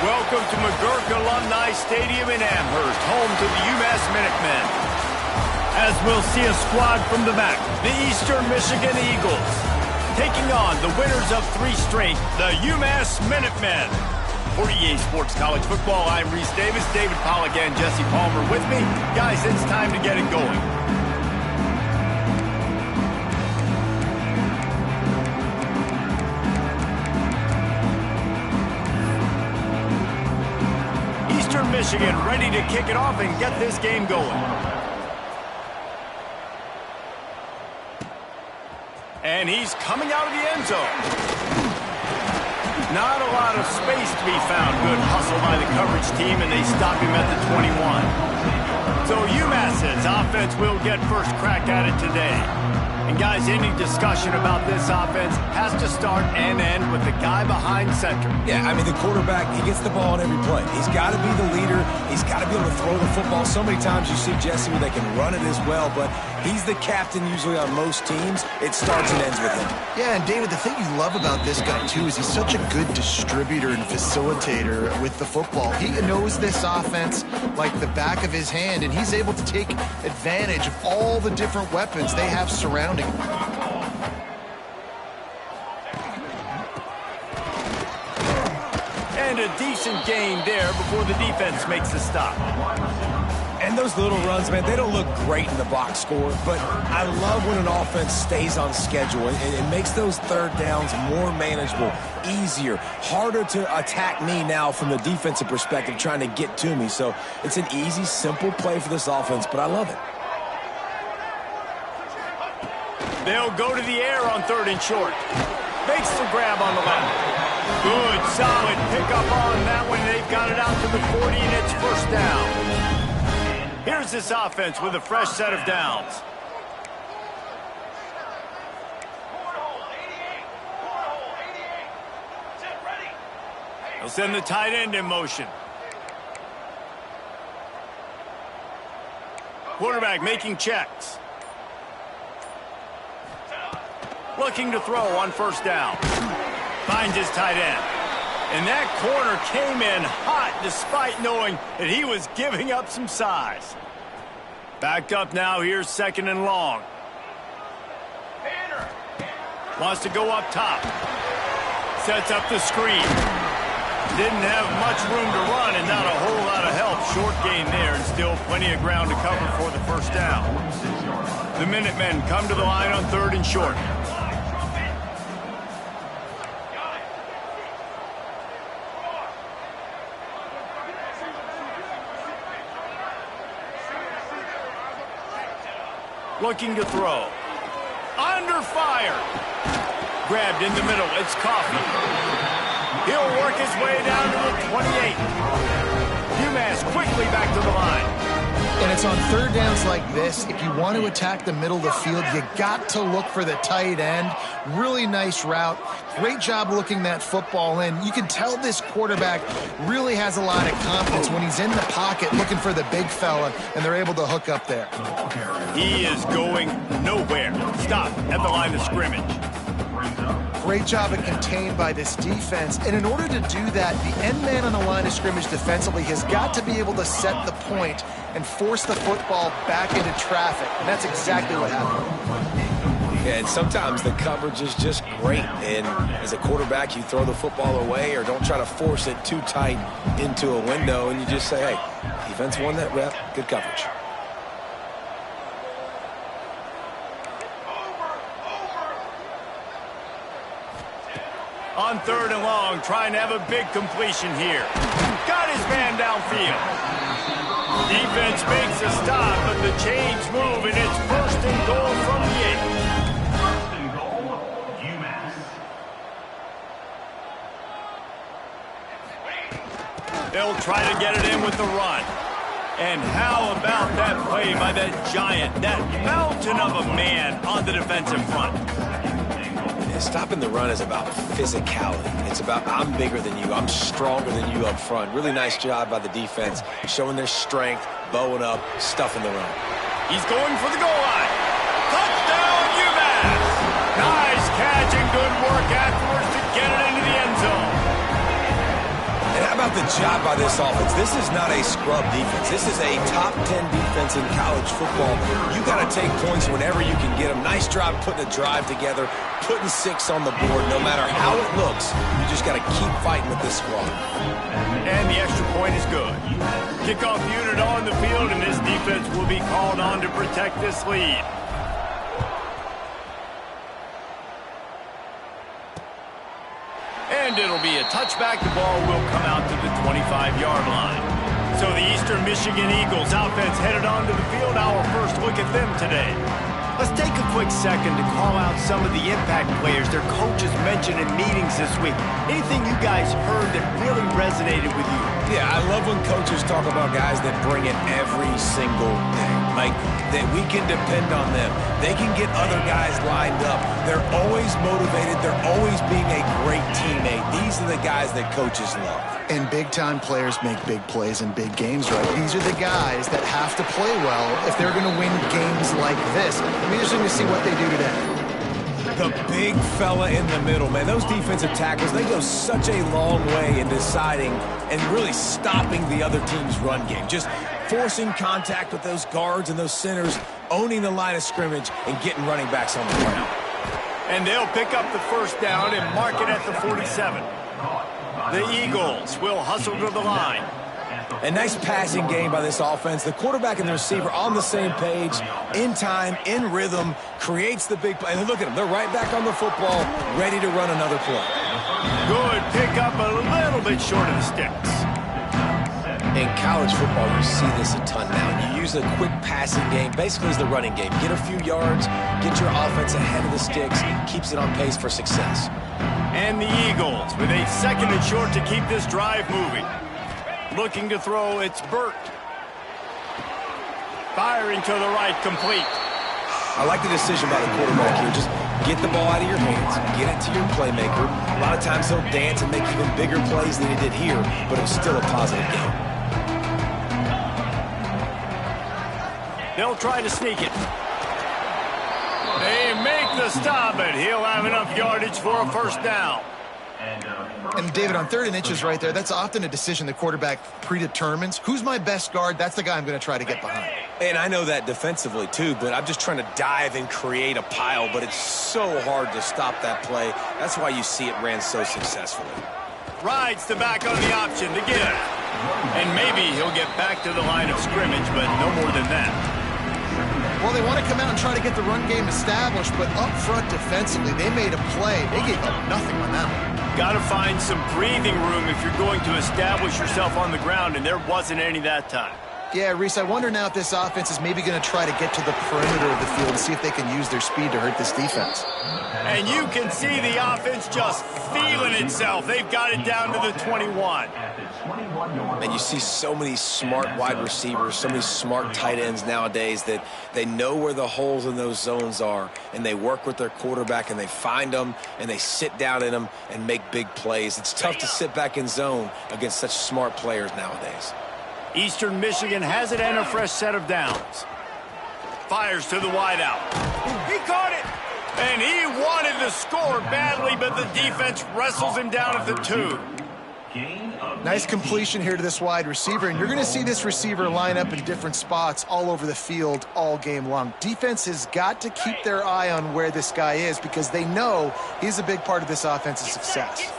Welcome to McGurk Alumni Stadium in Amherst, home to the UMass Minutemen. As we'll see a squad from the back, the Eastern Michigan Eagles, taking on the winners of 3 straight, the UMass Minutemen. For EA Sports College Football, I'm Reese Davis, David Pollack, and Jesse Palmer with me. Guys, it's time to get it going. Eastern Michigan ready to kick it off and get this game going. And he's coming out of the end zone. Not a lot of space to be found. Good hustle by the coverage team, and they stop him at the 21. So UMass's offense will get first crack at it today. And guys, any discussion about this offense has to start and end with the guy behind center. Yeah, I mean, the quarterback, he gets the ball on every play. He's got to be the leader. He's got to be able to throw the football. So many times you see Jesse where they can run it as well, but he's the captain usually on most teams. It starts and ends with him. Yeah, and David, the thing you love about this guy, too, is he's such a good distributor and facilitator with the football. He knows this offense like the back of his hand, and he's able to take advantage of all the different weapons they have surrounding him. And a decent gain there before the defense makes the stop. And those little runs, man, they don't look great in the box score, but I love when an offense stays on schedule. It makes those third downs more manageable, easier, harder to attack me now from the defensive perspective trying to get to me. So it's an easy, simple play for this offense, but I love it. They'll go to the air on 3rd and short. Makes the grab on the left. Good, solid pickup on that one. They've got it out to the 40, and it's first down. Here's this offense with a fresh set of downs. They'll send the tight end in motion. Quarterback making checks. Looking to throw on first down. Finds his tight end. And that corner came in hot despite knowing that he was giving up some size. Back up now. Here's 2nd and long. Wants to go up top. Sets up the screen. Didn't have much room to run and not a whole lot of help. Short gain there and still plenty of ground to cover for the first down. The Minutemen come to the line on 3rd and short. Looking to throw. Under fire. Grabbed in the middle. It's Coffee. He'll work his way down to the 28. UMass quickly back to the line. And it's on 3rd downs like this. If you want to attack the middle of the field, you got to look for the tight end. Really nice route. Great job looking that football in. You can tell this quarterback really has a lot of confidence when he's in the pocket looking for the big fella, and they're able to hook up there. He is going nowhere. Stop at the line of scrimmage. Great job of contained by this defense. And in order to do that, the end man on the line of scrimmage defensively has got to be able to set the point and force the football back into traffic. And that's exactly what happened. Yeah, and sometimes the coverage is just great. And as a quarterback, you throw the football away or don't try to force it too tight into a window. And you just say, hey, defense won that rep. Good coverage. On 3rd and long, trying to have a big completion here. Got his man downfield. Defense makes a stop, but the chains move, and it's 1st and goal from the 8. 1st and goal, UMass. They'll try to get it in with the run. And how about that play by that giant, that mountain of a man on the defensive front? Stopping the run is about physicality. It's about I'm bigger than you. I'm stronger than you up front. Really nice job by the defense, showing their strength, bowing up, stuffing the run. He's going for the goal line. Touchdown, UMass! Nice catch and good work afterwards to get it into the end zone. And how about the job by this offense. This is not a scrub defense. This is a top 10 defense in college football. You got to take points whenever you can get them. Nice job putting a drive together, putting 6 on the board. No matter how it looks, you just got to keep fighting with this squad. And the extra point is good. Kickoff unit on the field, and this defense will be called on to protect this lead. And it'll be a touchback. The ball will come out to the 25-yard line. So the Eastern Michigan Eagles offense headed onto the field. Our first look at them today. Let's take a quick second to call out some of the impact players their coaches mentioned in meetings this week. Anything you guys heard that really resonated with you? Yeah, I love when coaches talk about guys that bring it every single day. Like, that we can depend on them. They can get other guys lined up. They're always motivated. They're always being a great teammate. These are the guys that coaches love. And big-time players make big plays in big games, right? These are the guys that have to play well if they're going to win games like this. It'll be interesting to see what they do today. The big fella in the middle, man. Those defensive tackles, they go such a long way in deciding and really stopping the other team's run game. Just forcing contact with those guards and those centers, owning the line of scrimmage, and getting running backs on the ground. And they'll pick up the first down and mark it at the 47. The Eagles will hustle to the line. A nice passing game by this offense. The quarterback and the receiver on the same page, in time, in rhythm, creates the big play. And look at them. They're right back on the football, ready to run another play. Good pick up, a little bit short of the sticks. In college football, you see this a ton now. You use a quick passing game, basically as the running game. Get a few yards, get your offense ahead of the sticks, keeps it on pace for success. And the Eagles with a second and short to keep this drive moving. Looking to throw, it's Burt. Firing to the right, complete. I like the decision by the quarterback here. Just get the ball out of your hands, get it to your playmaker. A lot of times he'll dance and make even bigger plays than he did here, but it was still a positive game. They'll try to sneak it. They make the stop, but he'll have enough yardage for a first down. And David, on 3rd and inches right there, that's often a decision the quarterback predetermines. Who's my best guard? That's the guy I'm going to try to get behind. And I know that defensively too, but I'm just trying to dive and create a pile, but it's so hard to stop that play. That's why you see it ran so successfully. Rides the back on the option to get it. And maybe he'll get back to the line of scrimmage, but no more than that. Well, they want to come out and try to get the run game established, but up front defensively, they made a play. They gave up nothing on that one. Got to find some breathing room if you're going to establish yourself on the ground, and there wasn't any that time. Yeah, Reese, I wonder now if this offense is maybe going to try to get to the perimeter of the field and see if they can use their speed to hurt this defense. And you can see the offense just feeling itself. They've got it down to the 21. And you see so many smart wide receivers, so many smart tight ends nowadays that they know where the holes in those zones are, and they work with their quarterback, and they find them, and they sit down in them and make big plays. It's tough to sit back in zone against such smart players nowadays. Eastern Michigan has it and a fresh set of downs. Fires to the wideout. He caught it! And he wanted to score badly, but the defense wrestles him down at the 2. Nice completion here to this wide receiver, and you're going to see this receiver line up in different spots all over the field all game long. Defense has got to keep their eye on where this guy is because they know he's a big part of this offense's success.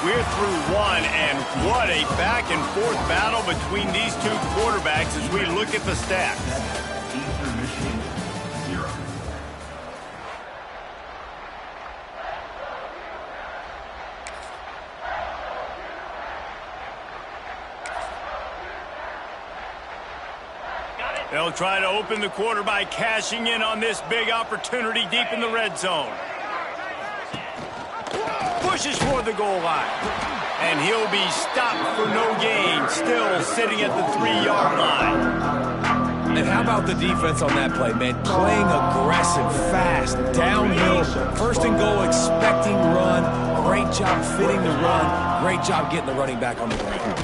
We're through one, and what a back-and-forth battle between these two quarterbacks as we look at the stats. Eastern Michigan, 0. They'll try to open the quarter by cashing in on this big opportunity deep in the red zone. Pushes for the goal line. And he'll be stopped for no gain, still sitting at the 3-yard line. And how about the defense on that play, man? Playing aggressive, fast, downhill, first and goal, expecting run. Great job fitting the run. Great job getting the running back on the ground.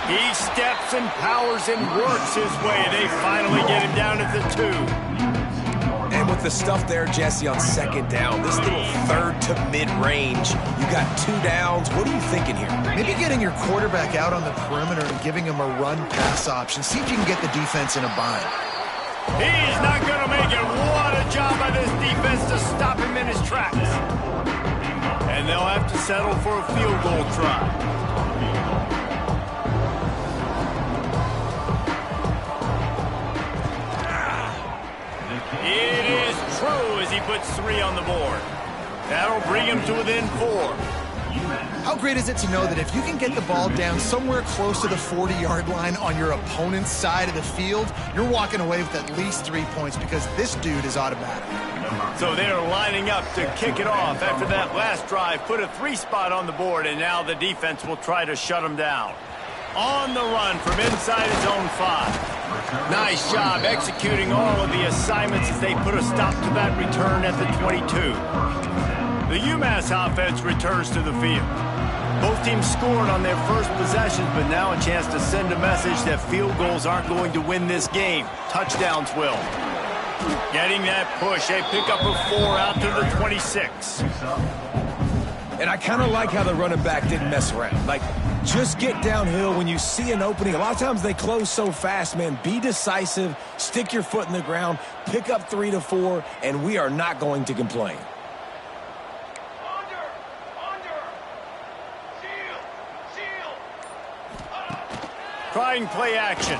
He steps and powers and works his way. They finally get him down at the 2. And with the stuff there, Jesse, on second down. This little third to mid-range. You got 2 downs. What are you thinking here? Maybe getting your quarterback out on the perimeter and giving him a run-pass option. See if you can get the defense in a bind. He's not going to make it. What a job by this defense to stop him in his tracks. And they'll have to settle for a field goal try. It is true as he puts 3 on the board. That'll bring him to within 4. How great is it to know that if you can get the ball down somewhere close to the 40-yard line on your opponent's side of the field, you're walking away with at least 3 points because this dude is automatic. So they're lining up to kick it off after that last drive. Put a 3 spot on the board, and now the defense will try to shut him down. On the run from inside his own 5. Nice job executing all of the assignments as they put a stop to that return at the 22. The UMass offense returns to the field. Both teams scored on their first possessions, but now a chance to send a message that field goals aren't going to win this game. Touchdowns will. Getting that push, a pickup of 4 out to the 26. And I kind of like how the running back didn't mess around. Like, just get downhill when you see an opening. A lot of times they close so fast, man. Be decisive, stick your foot in the ground, pick up 3 to 4, and we are not going to complain. Trying play action.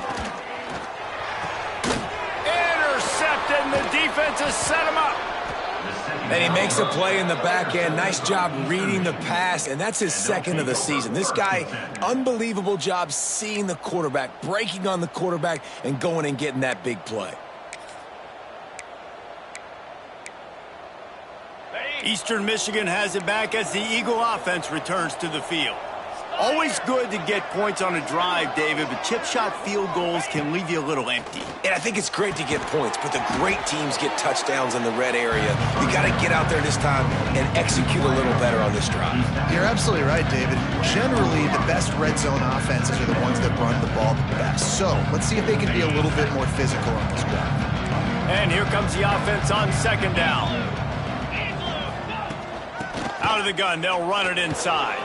Intercepted, and the defense has set him up. And he makes a play in the back end. Nice job reading the pass, and that's his 2nd of the season. This guy, unbelievable job seeing the quarterback, breaking on the quarterback, and going and getting that big play. Eastern Michigan has it back as the Eagle offense returns to the field. Always good to get points on a drive, David, but chip shot field goals can leave you a little empty. And I think it's great to get points, but the great teams get touchdowns in the red area. You got to get out there this time and execute a little better on this drive. You're absolutely right, David. Generally, the best red zone offenses are the ones that run the ball the best. So let's see if they can be a little bit more physical on this drive. And here comes the offense on 2nd down. Out of the gun, they'll run it inside.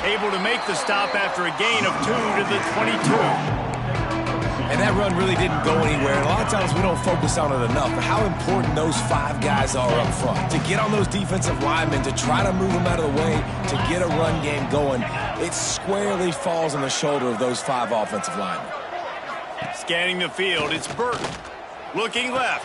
Able to make the stop after a gain of 2 to the 22. And that run really didn't go anywhere. And a lot of times we don't focus on it enough, but how important those 5 guys are up front. To get on those defensive linemen, to try to move them out of the way, to get a run game going, it squarely falls on the shoulder of those 5 offensive linemen. Scanning the field, it's Burton. Looking left.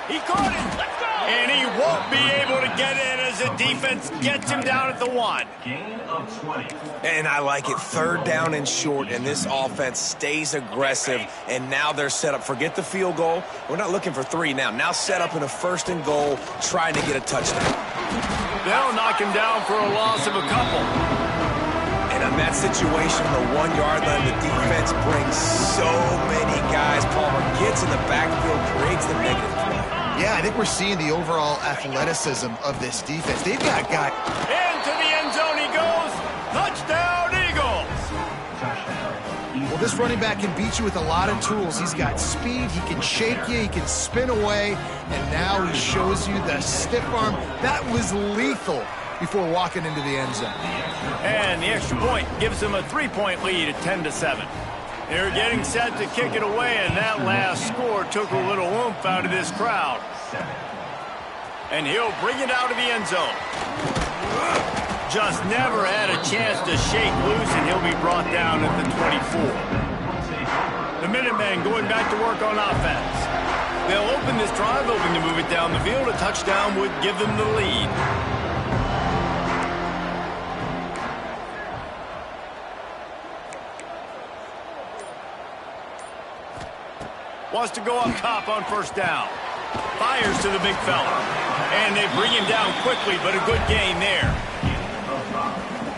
He caught it. And he won't be able to get in as the defense gets him down at the 1. Gain of 20. And I like it. 3rd down and short, and this offense stays aggressive, and now they're set up. Forget the field goal. We're not looking for 3 now. Now set up in a 1st and goal, trying to get a touchdown. They'll knock him down for a loss of a couple. And in that situation, the 1-yard line, the defense brings so many guys. Palmer gets in the backfield, creates the negative play. Yeah, I think we're seeing the overall athleticism of this defense. They've got guys. Into the end zone he goes. Touchdown, Eagles. Well, this running back can beat you with a lot of tools. He's got speed, he can shake you, he can spin away, and now he shows you the stiff arm. That was lethal before walking into the end zone. And the extra point gives them a 3-point lead at 10-7. They're getting set to kick it away, and that last score took a little oomph out of this crowd. And he'll bring it out of the end zone. Just never had a chance to shake loose, and he'll be brought down at the 24. The Minutemen going back to work on offense. They'll open this drive, hoping to move it down the field. A touchdown would give them the lead. Wants to go up top on 1st down. Fires to the big fella. And they bring him down quickly, but a good gain there.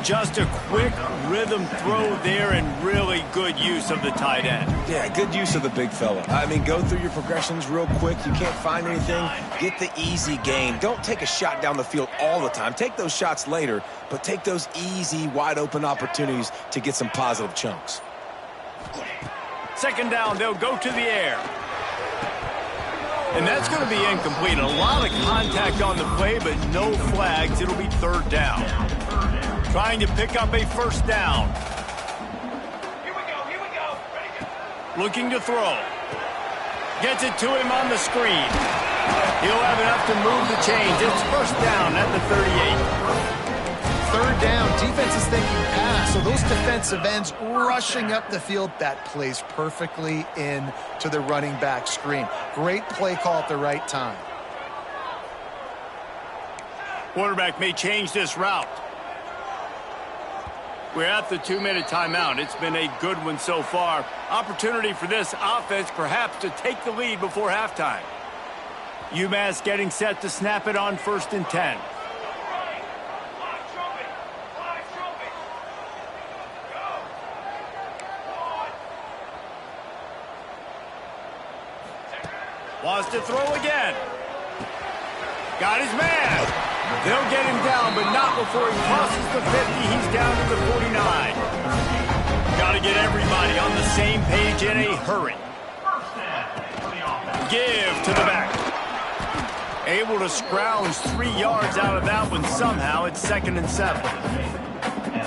Just a quick rhythm throw there and really good use of the tight end. Yeah, good use of the big fella. I mean, go through your progressions real quick. You can't find anything. Get the easy gain. Don't take a shot down the field all the time. Take those shots later, but take those easy, wide-open opportunities to get some positive chunks. 2nd down, they'll go to the air. And that's going to be incomplete. A lot of contact on the play, but no flags. It'll be third down. Trying to pick up a first down. Here we go. Ready, go. Looking to throw. Gets it to him on the screen. He'll have enough to move the chains. It's first down at the 38. Third down, defense is thinking pass, so those defensive ends rushing up the field, that plays perfectly in to the running back screen. Great play call at the right time. Quarterback may change this route. We're at the 2-minute timeout. It's been a good one so far. Opportunity for this offense perhaps to take the lead before halftime. UMass getting set to snap it on 1st and 10. Wants to throw again. Got his man. They'll get him down, but not before he crosses the 50. He's down to the 49. Got to get everybody on the same page in a hurry. Give to the back. Able to scrounge 3 yards out of that one somehow. It's 2nd and 7.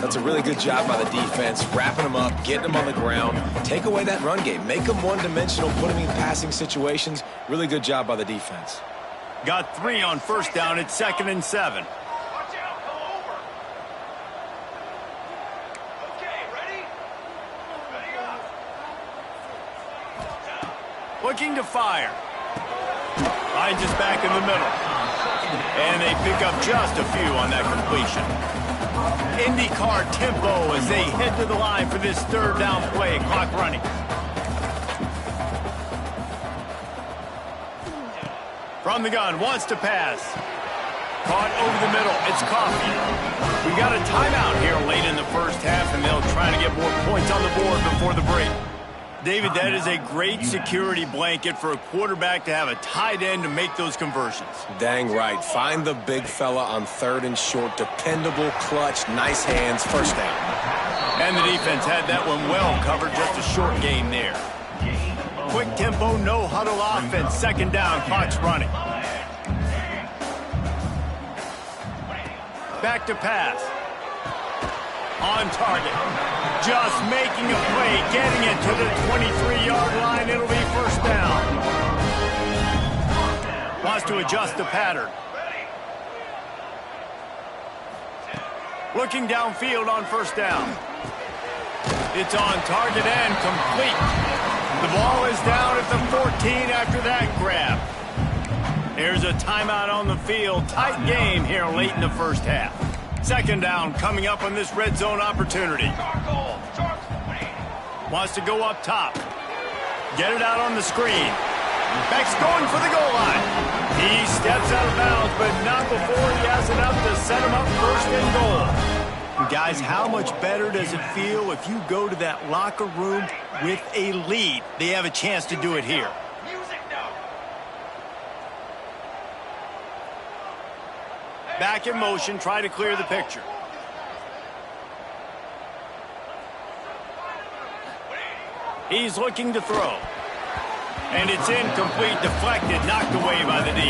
That's a really good job by the defense, wrapping them up, getting them on the ground. Take away that run game. Make them one-dimensional, put them in passing situations. Really good job by the defense. Got 3 on first down. It's 2nd and 7. Watch out, come over. Okay, ready? Ready up. Looking to fire. Finds us back in the middle. And they pick up just a few on that completion. IndyCar tempo as they head to the line for this third down play. Clock running. From the gun, wants to pass. Caught over the middle. It's Coffee. We got a timeout here late in the first half, and they'll try to get more points on the board before the break. David, that is a great security blanket for a quarterback to have a tight end to make those conversions. Dang right. Find the big fella on 3rd and short. Dependable, clutch, nice hands, first down. And the defense had that one well covered. Just a short game there. Quick tempo, no huddle offense. 2nd down, clock's running. Back to pass. On target. Just making a play, getting it to the 23-yard line. It'll be first down. Wants to adjust the pattern. Looking downfield on first down. It's on target and complete. The ball is down at the 14 after that grab. There's a timeout on the field. Tight game here late in the first half. 2nd down coming up on this red zone opportunity. Wants to go up top. Get it out on the screen. Beck's going for the goal line. He steps out of bounds, but not before he has enough to set him up 1st and goal. Guys, how much better does it feel if you go to that locker room with a lead? They have a chance to do it here. Back in motion, try to clear the picture. He's looking to throw. And it's incomplete, deflected, knocked away by the D.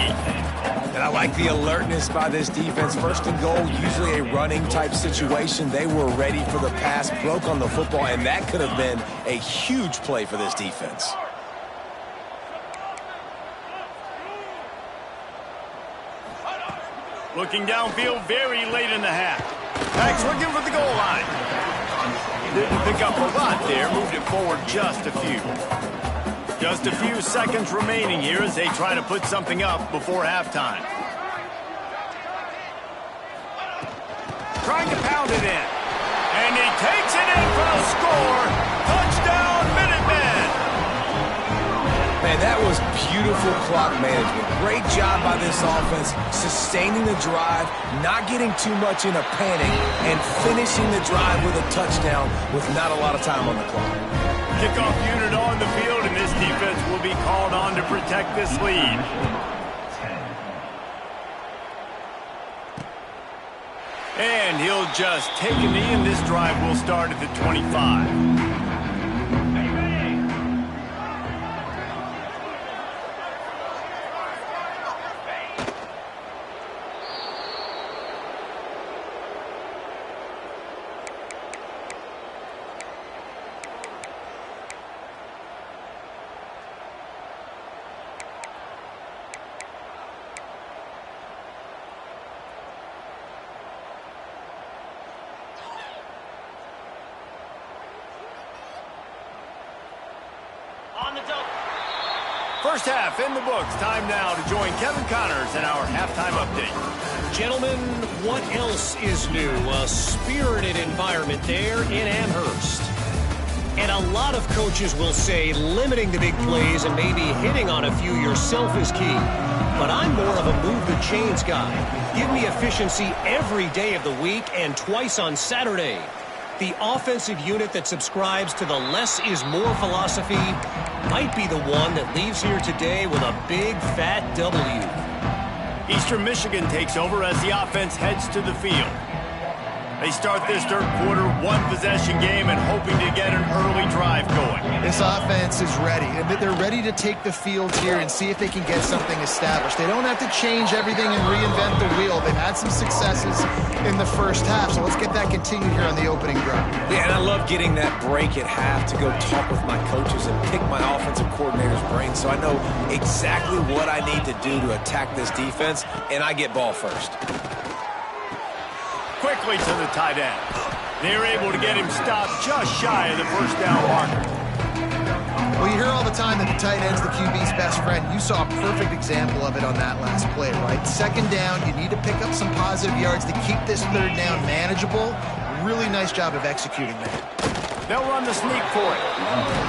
And I like the alertness by this defense. 1st and goal, usually a running type situation. They were ready for the pass, broke on the football, and that could have been a huge play for this defense. Looking downfield very late in the half. Back's looking for the goal line. Didn't pick up a lot there, moved it forward just a few. Just a few seconds remaining here as they try to put something up before halftime. Trying to pound it in. And he takes it in for a score. Touchdown, Minutemen! Man, that was beautiful clock management. Great job by this offense, sustaining the drive, not getting too much in a panic, and finishing the drive with a touchdown with not a lot of time on the clock. Kickoff unit on the field, and this defense will be called on to protect this lead. And he'll just take a knee, and this drive will start at the 25. First half in the books. Time now to join Kevin Connors in our halftime update. Gentlemen, what else is new? A spirited environment there in Amherst. And a lot of coaches will say limiting the big plays and maybe hitting on a few yourself is key. But I'm more of a move the chains guy. Give me efficiency every day of the week and twice on Saturday. The offensive unit that subscribes to the less is more philosophy might be the one that leaves here today with a big fat W. Eastern Michigan takes over as the offense heads to the field. They start this third quarter one-possession game and hoping to get an early drive going. This offense is ready, and they're ready to take the field here and see if they can get something established. They don't have to change everything and reinvent the wheel. They've had some successes in the first half, so let's get that continued here on the opening drive. Yeah, and I love getting that break at half to go talk with my coaches and pick my offensive coordinator's brain so I know exactly what I need to do to attack this defense, and I get ball first. Quickly to the tight end. They're able to get him stopped just shy of the first down marker. Well, you hear all the time that the tight end's the QB's best friend. You saw a perfect example of it on that last play, right? Second down, you need to pick up some positive yards to keep this third down manageable. Really nice job of executing that. They'll run the sneak for it.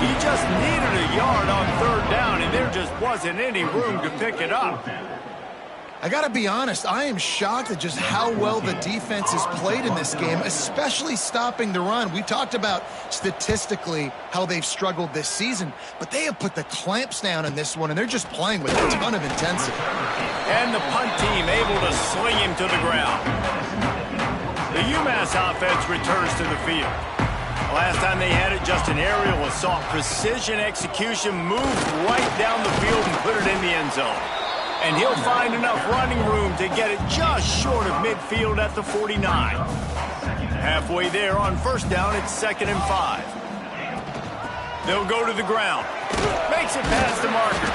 He just needed a yard on third down, and there just wasn't any room to pick it up. I got to be honest, I am shocked at just how well the defense has played in this game, especially stopping the run. We talked about statistically how they've struggled this season, but they have put the clamps down in this one, and they're just playing with a ton of intensity. And the punt team able to sling him to the ground. The UMass offense returns to the field. Last time they had it, just an aerial assault. Precision execution, moved right down the field and put it in the end zone. And he'll find enough running room to get it just short of midfield at the 49. Halfway there on first down, it's 2nd and 5. They'll go to the ground. Makes it past the marker.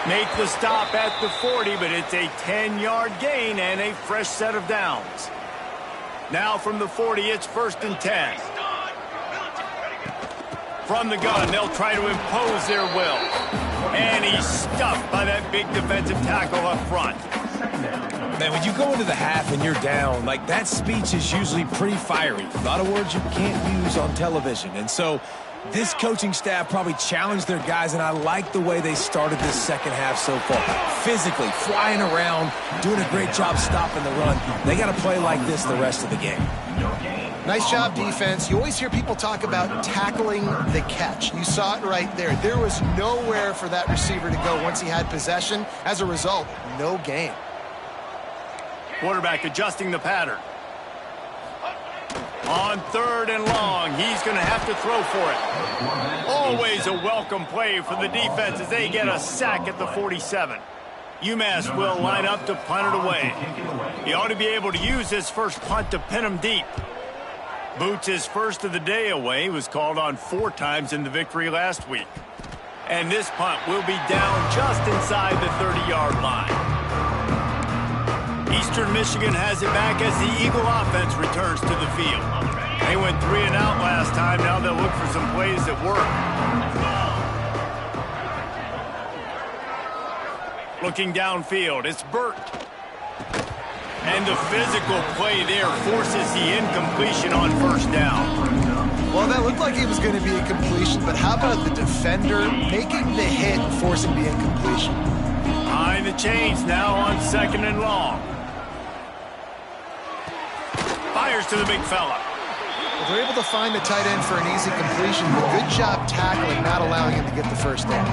Make the stop at the 40, but it's a 10-yard gain and a fresh set of downs. Now from the 40, it's 1st and 10. From the gun, they'll try to impose their will. And he's stuffed by that big defensive tackle up front. Man, when you go into the half and you're down, like that speech is usually pretty fiery. A lot of words you can't use on television. And so this coaching staff probably challenged their guys, and I like the way they started this second half so far. Physically, flying around, doing a great job stopping the run. They got to play like this the rest of the game. Nice job, defense. You always hear people talk about tackling the catch. You saw it right there. There was nowhere for that receiver to go once he had possession. As a result, no gain. Quarterback adjusting the pattern. On 3rd and long, he's going to have to throw for it. Always a welcome play for the defense as they get a sack at the 47. UMass will line up to punt it away. He ought to be able to use his first punt to pin him deep. Boots his first of the day away. He was called on 4 times in the victory last week. And this punt will be down just inside the 30-yard line. Eastern Michigan has it back as the Eagle offense returns to the field. They went 3 and out last time. Now they'll look for some plays that work. Looking downfield, it's Burt. And the physical play there forces the incompletion on first down. Well, that looked like it was going to be a completion, but how about the defender making the hit and forcing the incompletion? Behind the chains now on 2nd and long. Fires to the big fella. Well, they're able to find the tight end for an easy completion, but good job tackling, not allowing him to get the first down.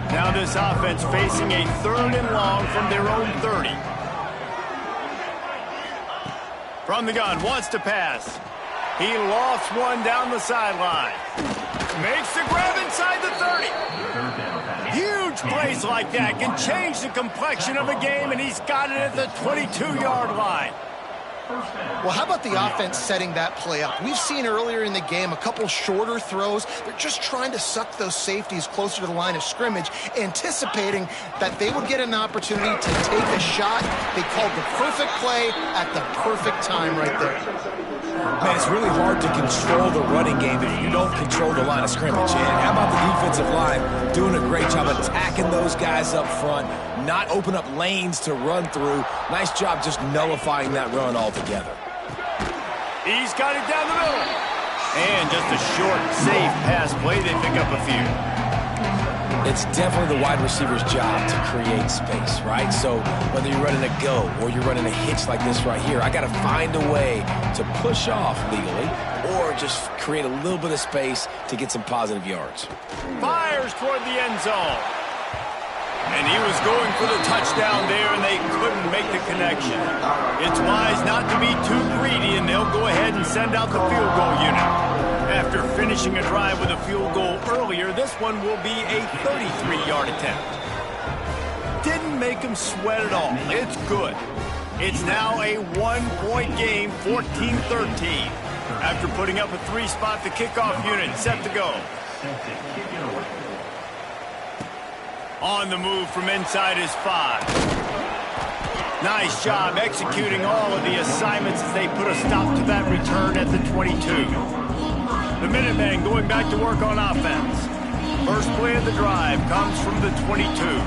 Now this offense facing a 3rd and long from their own 30. From the gun, wants to pass. He lofts one down the sideline. Makes the grab inside the 30. Huge plays like that can change the complexion of a game, and he's got it at the 22-yard line. Well, how about the offense setting that play up? We've seen earlier in the game a couple shorter throws. They're just trying to suck those safeties closer to the line of scrimmage, anticipating that they would get an opportunity to take a shot. They called the perfect play at the perfect time right there. Man, it's really hard to control the running game if you don't control the line of scrimmage. And how about the defensive line doing a great job attacking those guys up front, not open up lanes to run through. Nice job just nullifying that run altogether. He's got it down the middle. And just a short, safe pass play. They pick up a few. It's definitely the wide receiver's job to create space, right? So whether you're running a go or you're running a hitch like this right here, I got to find a way to push off legally or just create a little bit of space to get some positive yards. Fires toward the end zone. And he was going for the touchdown there, and they couldn't make the connection. It's wise not to be too greedy, and they'll go ahead and send out the field goal unit. After finishing a drive with a field goal earlier, this one will be a 33-yard attempt. Didn't make him sweat at all. It's good. It's now a one-point game, 14-13. After putting up a three-spot, the kickoff unit set to go. On the move from inside his 5. Nice job executing all of the assignments as they put a stop to that return at the 22. The Minutemen going back to work on offense. First play of the drive comes from the 22.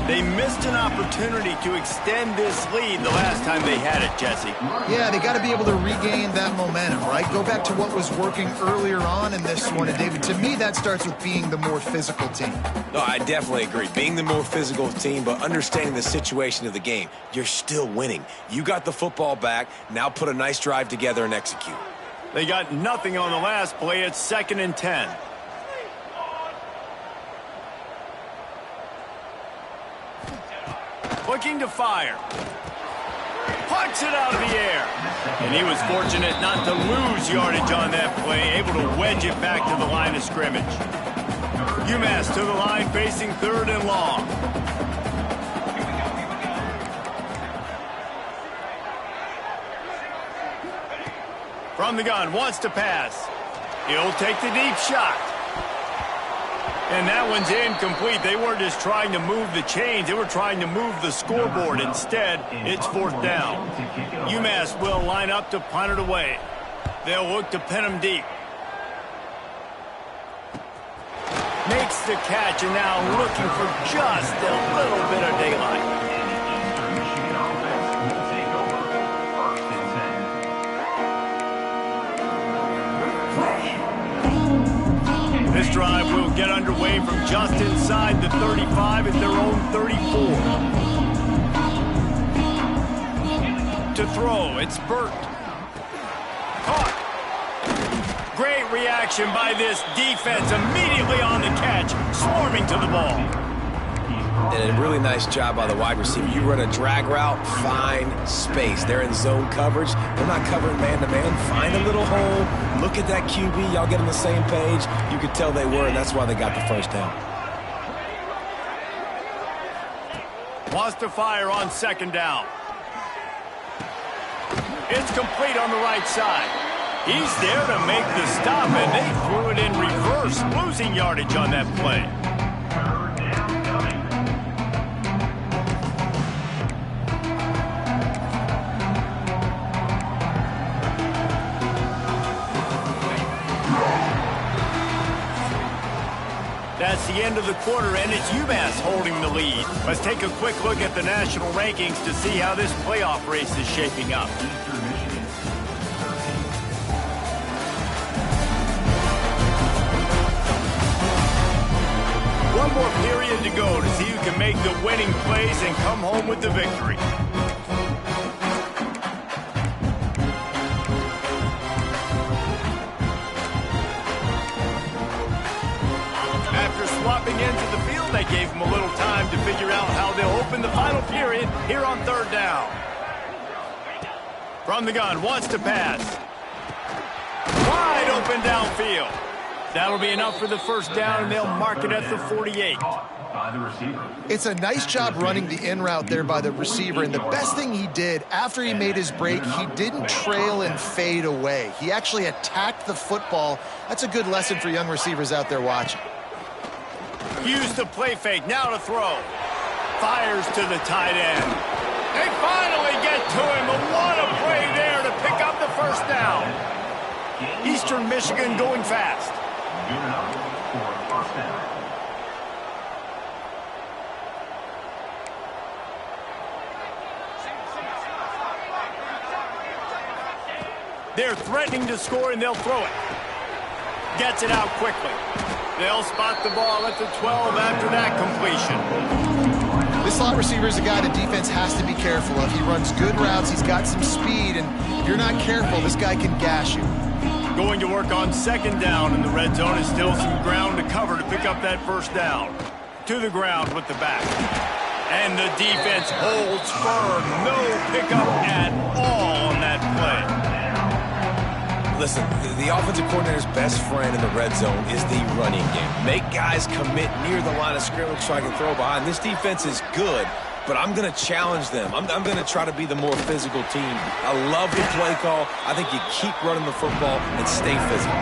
They missed an opportunity to extend this lead the last time they had it, Jesse. Yeah, they got to be able to regain that momentum, right? Go back to what was working earlier on in this one. And, David, to me, that starts with being the more physical team. No, I definitely agree. Being the more physical team, but understanding the situation of the game. You're still winning. You got the football back. Now put a nice drive together and execute. They got nothing on the last play. It's 2nd and 10. Looking to fire. Puncks it out of the air. And he was fortunate not to lose yardage on that play, able to wedge it back to the line of scrimmage. UMass to the line, facing 3rd and long. From the gun, wants to pass. He'll take the deep shot. And that one's incomplete. They weren't just trying to move the chains. They were trying to move the scoreboard. Instead, it's 4th down. UMass will line up to punt it away. They'll look to pin him deep. Makes the catch, and now looking for just a little bit of daylight. This drive will get underway from just inside the 35 at their own 34. To throw, it's Burt. Caught. Great reaction by this defense, immediately on the catch, swarming to the ball. And a really nice job by the wide receiver. You run a drag route, find space. They're in zone coverage. They're not covering man-to-man. Find a little hole. Look at that QB. Y'all get on the same page. You could tell they were, and that's why they got the first down. Wants to fire on 2nd down. It's complete on the right side. He's there to make the stop, and they threw it in reverse, losing yardage on that play. That's the end of the quarter, and it's UMass holding the lead. Let's take a quick look at the national rankings to see how this playoff race is shaping up. One more period to go to see who can make the winning plays and come home with the victory. Swapping into the field, they gave him a little time to figure out how they'll open the final period here on 3rd down. From the gun, wants to pass. Wide open downfield. That'll be enough for the first down, and they'll mark it at the 48. It's a nice job running the in route there by the receiver, and the best thing he did after he made his break, he didn't trail and fade away. He actually attacked the football. That's a good lesson for young receivers out there watching. Use the play fake, now to throw. Fires to the tight end. They finally get to him, but what a play there to pick up the first down. Eastern Michigan going fast. They're threatening to score, and they'll throw it. Gets it out quickly. They'll spot the ball at the 12 after that completion. This slot receiver is a guy the defense has to be careful of. He runs good routes. He's got some speed, and if you're not careful, this guy can gash you. Going to work on second down, and the red zone is still some ground to cover to pick up that first down. To the ground with the back. And the defense holds firm. No pickup at all on that play. Listen, the offensive coordinator's best friend in the red zone is the running game. Make guys commit near the line of scrimmage so I can throw behind. This defense is good, but I'm going to challenge them. I'm going to try to be the more physical team. I love the play call. I think you keep running the football and stay physical.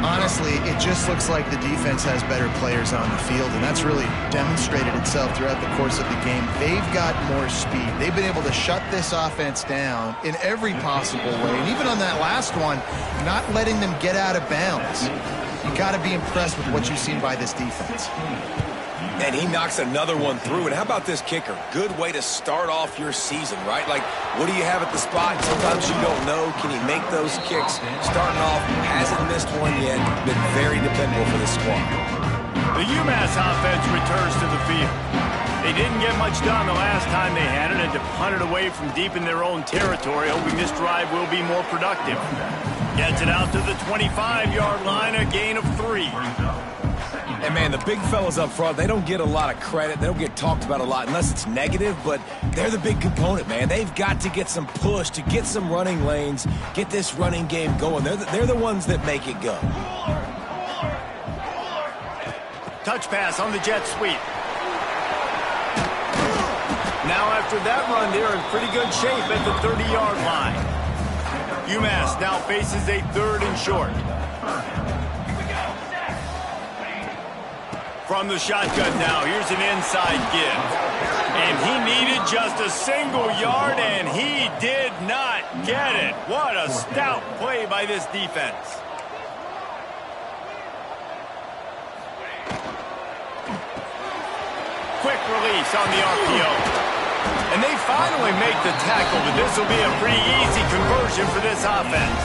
Honestly, it just looks like the defense has better players on the field, and that's really demonstrated itself throughout the course of the game. They've got more speed. They've been able to shut this offense down in every possible way, and even on that last one, not letting them get out of bounds. You got to be impressed with what you've seen by this defense. And he knocks another one through. And how about this kicker? Good way to start off your season, right? Like, what do you have at the spot? Sometimes you don't know. Can he make those kicks? Starting off, hasn't missed one yet. Been very dependable for this squad. The UMass offense returns to the field. They didn't get much done the last time they had it, and to punt it away from deep in their own territory, hoping this drive will be more productive. Gets it out to the 25-yard line, a gain of 3. And, man, the big fellas up front, they don't get a lot of credit. They don't get talked about a lot unless it's negative, but they're the big component, man. They've got to get some push to get some running lanes, get this running game going. They're the ones that make it go. Touch pass on the jet sweep. Now after that run, they're in pretty good shape at the 30-yard line. UMass now faces a 3rd and short. From the shotgun now, here's an inside give. And he needed just a single yard, and he did not get it. What a stout play by this defense. Quick release on the RPO. And they finally make the tackle, but this will be a pretty easy conversion for this offense.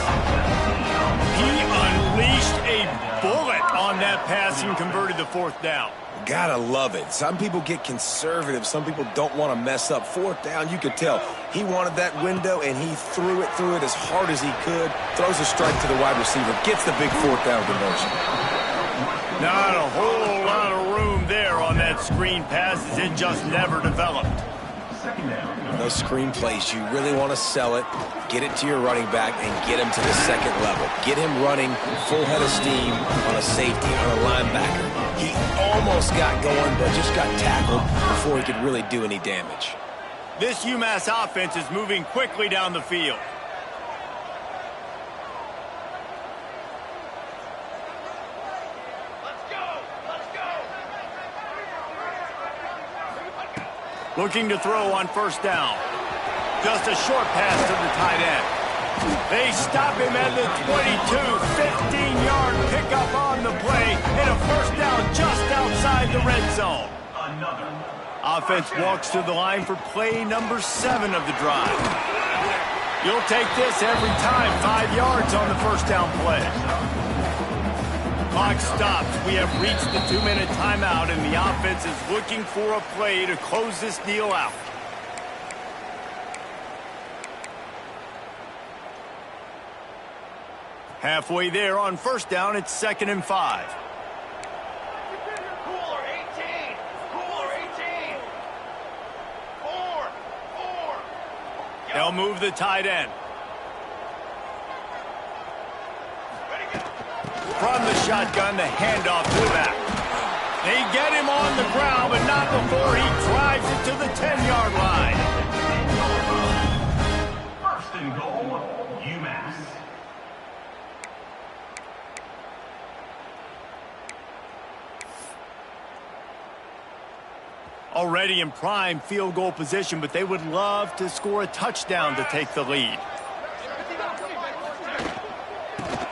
He unleashed a bullet on that pass and converted the 4th down. Gotta love it. Some people get conservative. Some people don't want to mess up. 4th down, you could tell. He wanted that window, and he threw it as hard as he could. Throws a strike to the wide receiver. Gets the big 4th down conversion. Not a whole lot of room there on that screen pass, as it just never developed. Those screen plays, you really want to sell it, get it to your running back, and get him to the 2nd level. Get him running full head of steam on a safety, on a linebacker. He almost got going, but just got tackled before he could really do any damage. This UMass offense is moving quickly down the field. Looking to throw on 1st down. Just a short pass to the tight end. They stop him at the 22, 15-yard pickup on the play, and a 1st down just outside the red zone. Offense walks to the line for play number 7 of the drive. You'll take this every time, 5 yards on the 1st down play. Clock stops. We have reached the 2-minute timeout, and the offense is looking for a play to close this deal out. Halfway there on 1st down, it's 2nd and 5. Cooler 18. Cooler 18. 4. They'll move the tight end. shotgun, the handoff to the back. They get him on the ground, but not before he drives it to the 10-yard line. First and goal, UMass. Already in prime field goal position, but they would love to score a touchdown to take the lead.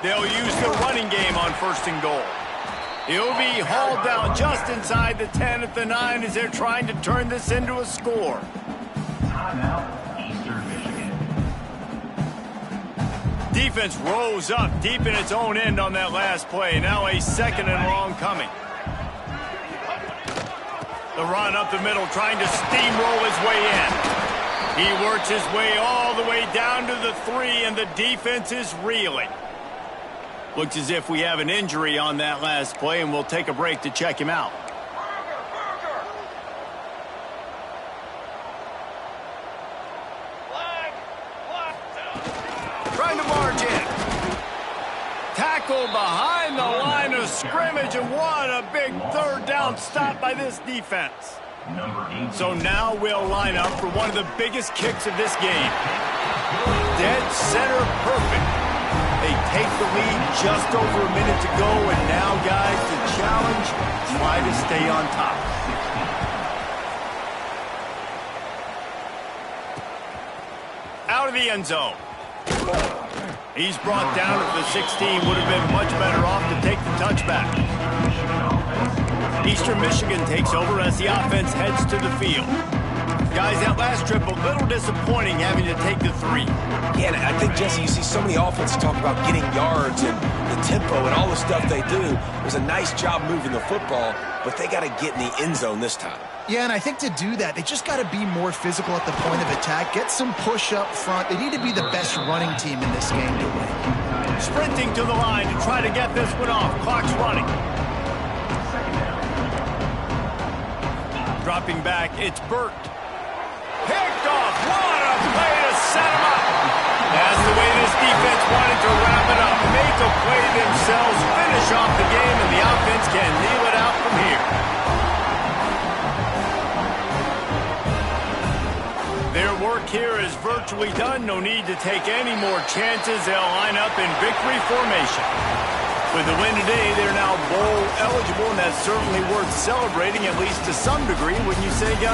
They'll use the running game on first and goal. He'll be hauled down just inside the 10 at the 9 as they're trying to turn this into a score. Timeout, Eastern Michigan. Defense rose up deep in its own end on that last play. Now a second and long coming. The run up the middle, trying to steamroll his way in. He works his way all the way down to the 3, and the defense is reeling. Looks as if we have an injury on that last play, and we'll take a break to check him out. Trying to march in. Tackle behind the line of scrimmage, and what a big third down stop by this defense. So now we'll line up for one of the biggest kicks of this game. Dead center perfect. They take the lead just over a minute to go, and now, guys, the challenge, try to stay on top. Out of the end zone. He's brought down at the 16, would have been much better off to take the touchback. Eastern Michigan takes over as the offense heads to the field. Guys, that last trip, a little disappointing having to take the 3. Yeah, and I think, Jesse, you see so many offenses talk about getting yards and the tempo and all the stuff they do. It was a nice job moving the football, but they got to get in the end zone this time. Yeah, and I think to do that, they just got to be more physical at the point of attack, get some push up front. They need to be the best running team in this game to win. Sprinting to the line to try to get this one off. Clock's running. Dropping back, it's Burt. Picked off. What a play to set him up. That's the way this defense wanted to wrap it up. Make a play themselves, finish off the game, and the offense can kneel it out from here. Their work here is virtually done. No need to take any more chances. They'll line up in victory formation. With the win today, they're now bowl eligible, and that's certainly worth celebrating, at least to some degree, wouldn't you say, guys?